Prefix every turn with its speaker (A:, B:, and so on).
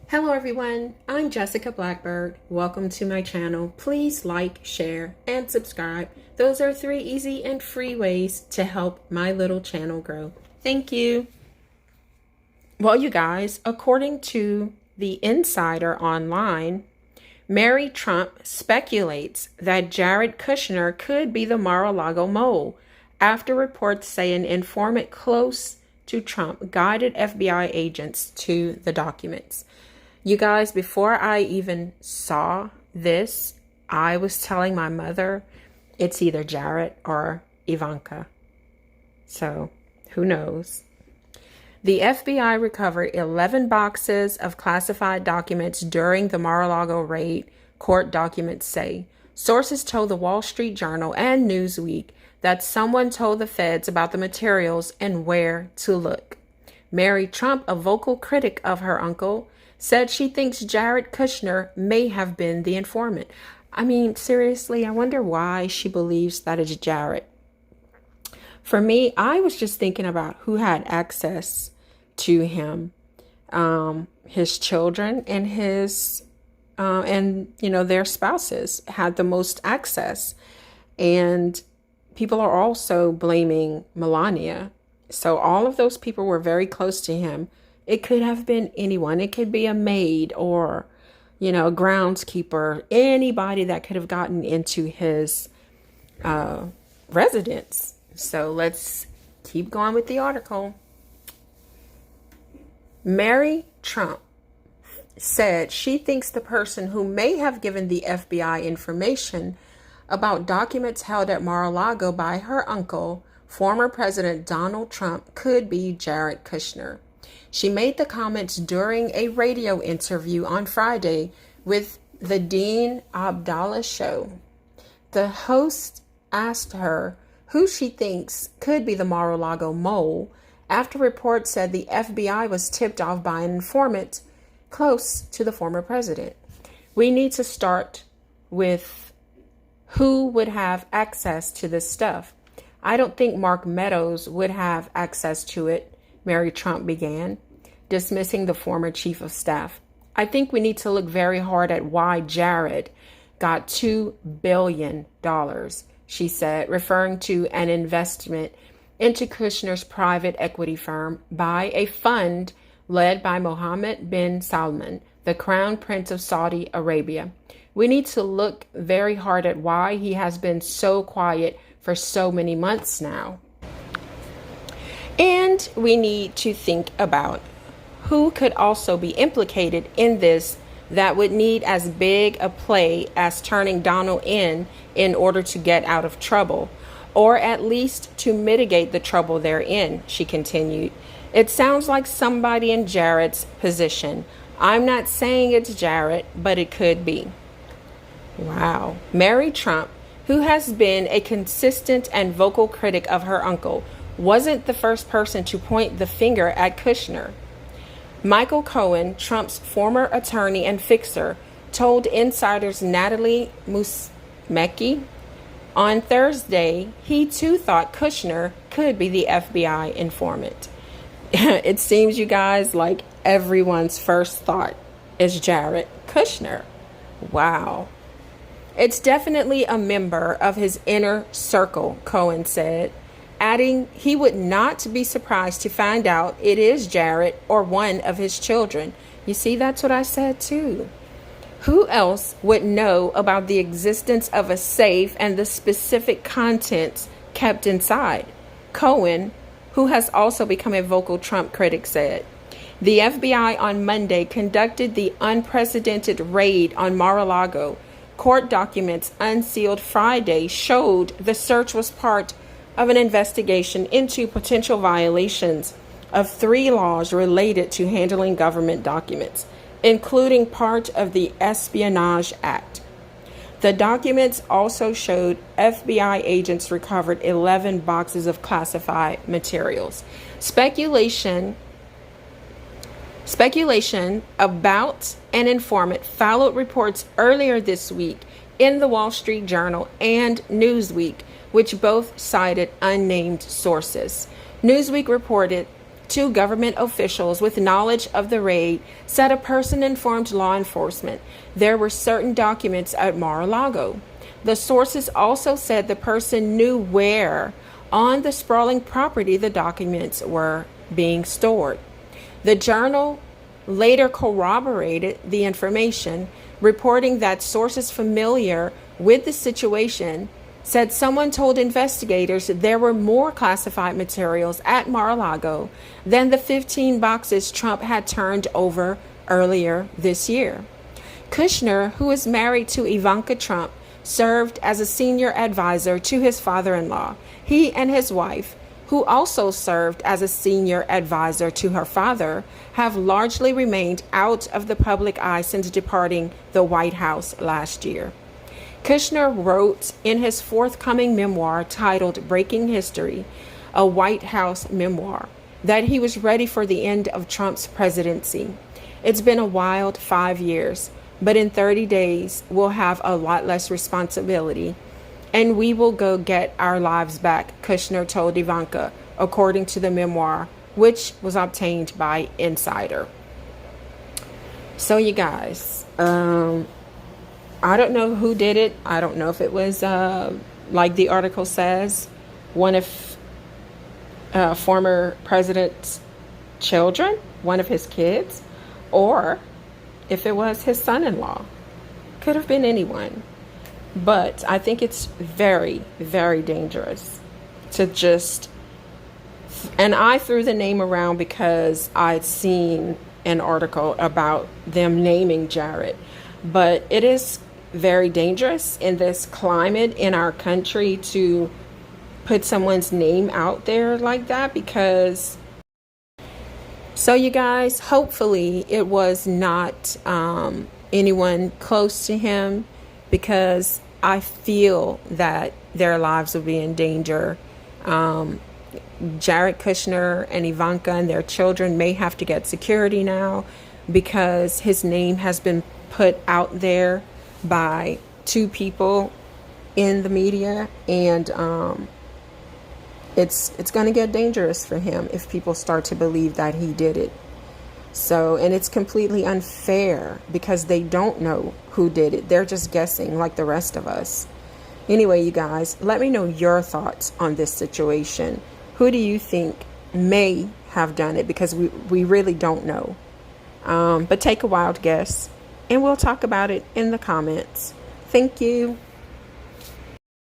A: Hello everyone, I'm Jessica Blackbird. Welcome to my channel. Please like, share, and subscribe. Those are 3 easy and free ways to help my little channel grow. Thank you. Well, you guys, according to the Insider Online, Mary Trump speculates that Jared Kushner could be the Mar-a-Lago mole after reports say an informant close to Trump guided FBI agents to the documents. You guys, before I even saw this, I was telling my mother it's either Jared or Ivanka. So, who knows? The FBI recovered 11 boxes of classified documents during the Mar-a-Lago raid, court documents say. Sources told the Wall Street Journal and Newsweek that someone told the feds about the materials and where to look. Mary Trump, a vocal critic of her uncle, said she thinks Jared Kushner may have been the informant. I mean, seriously, I wonder why she believes that it's Jared. For me, I was just thinking about who had access to him. His children and their spouses had the most access. And people are also blaming Melania. So all of those people were very close to him. It could have been anyone. It could be a maid or, a groundskeeper, anybody that could have gotten into his residence. So let's keep going with the article. Mary Trump said she thinks the person who may have given the FBI information about documents held at Mar-a-Lago by her uncle, former President Donald Trump, could be Jared Kushner. She made the comments during a radio interview on Friday with the Dean Abdallah show. The host asked her who she thinks could be the Mar-a-Lago mole after reports said the FBI was tipped off by an informant close to the former president. We need to start with who would have access to this stuff. I don't think Mark Meadows would have access to it, Mary Trump began, dismissing the former chief of staff. I think we need to look very hard at why Jared got $2 billion, she said, referring to an investment into Kushner's private equity firm by a fund led by Mohammed bin Salman, the Crown Prince of Saudi Arabia. We need to look very hard at why he has been so quiet for so many months now. And we need to think about who could also be implicated in this that would need as big a play as turning Donald in order to get out of trouble, or at least to mitigate the trouble they're in, she continued. It sounds like somebody in Jared's position. I'm not saying it's Jared, but it could be. Wow. Mary Trump, who has been a consistent and vocal critic of her uncle, wasn't the first person to point the finger at Kushner. Michael Cohen, Trump's former attorney and fixer, told Insider's Natalie Musmecki on Thursday he too thought Kushner could be the FBI informant. It seems, you guys, like everyone's first thought is Jared Kushner. Wow. It's definitely a member of his inner circle, Cohen said, adding he would not be surprised to find out it is Jared or one of his children. You see, that's what I said too. Who else would know about the existence of a safe and the specific contents kept inside? Cohen, who has also become a vocal Trump critic, said. The FBI on Monday conducted the unprecedented raid on Mar-a-Lago. Court documents unsealed Friday showed the search was part of an investigation into potential violations of 3 laws related to handling government documents, including part of the Espionage Act. The documents also showed FBI agents recovered 11 boxes of classified materials. Speculation about an informant followed reports earlier this week in the Wall Street Journal and Newsweek, which both cited unnamed sources. Newsweek reported Two government officials with knowledge of the raid said a person informed law enforcement there were certain documents at Mar-a-Lago. The sources also said the person knew where on the sprawling property the documents were being stored. The Journal later corroborated the information, reporting that sources familiar with the situation said someone told investigators there were more classified materials at Mar-a-Lago than the 15 boxes Trump had turned over earlier this year. Kushner, who is married to Ivanka Trump, served as a senior advisor to his father-in-law. He and his wife, who also served as a senior advisor to her father, have largely remained out of the public eye since departing the White House last year. Kushner wrote in his forthcoming memoir titled Breaking History, a White House memoir, that he was ready for the end of Trump's presidency. It's been a wild 5 years, but in 30 days, we'll have a lot less responsibility, and we will go get our lives back, Kushner told Ivanka, according to the memoir, which was obtained by Insider. So you guys, I don't know who did it. I don't know if it was, like the article says, one of former president's children, one of his kids, or if it was his son-in-law. Could have been anyone. But I think it's very, very dangerous to just... And I threw the name around because I'd seen an article about them naming Jared. But it is very dangerous in this climate in our country to put someone's name out there like that, because... So you guys, hopefully it was not anyone close to him, because I feel that their lives will be in danger. Jared Kushner and Ivanka and their children may have to get security now because his name has been put out there by two people in the media, and it's going to get dangerous for him if people start to believe that he did it. So, and it's completely unfair because they don't know who did it. They're just guessing like the rest of us. Anyway, you guys, let me know your thoughts on this situation. Who do you think may have done it? Because we really don't know. But take a wild guess, and we'll talk about it in the comments. Thank you.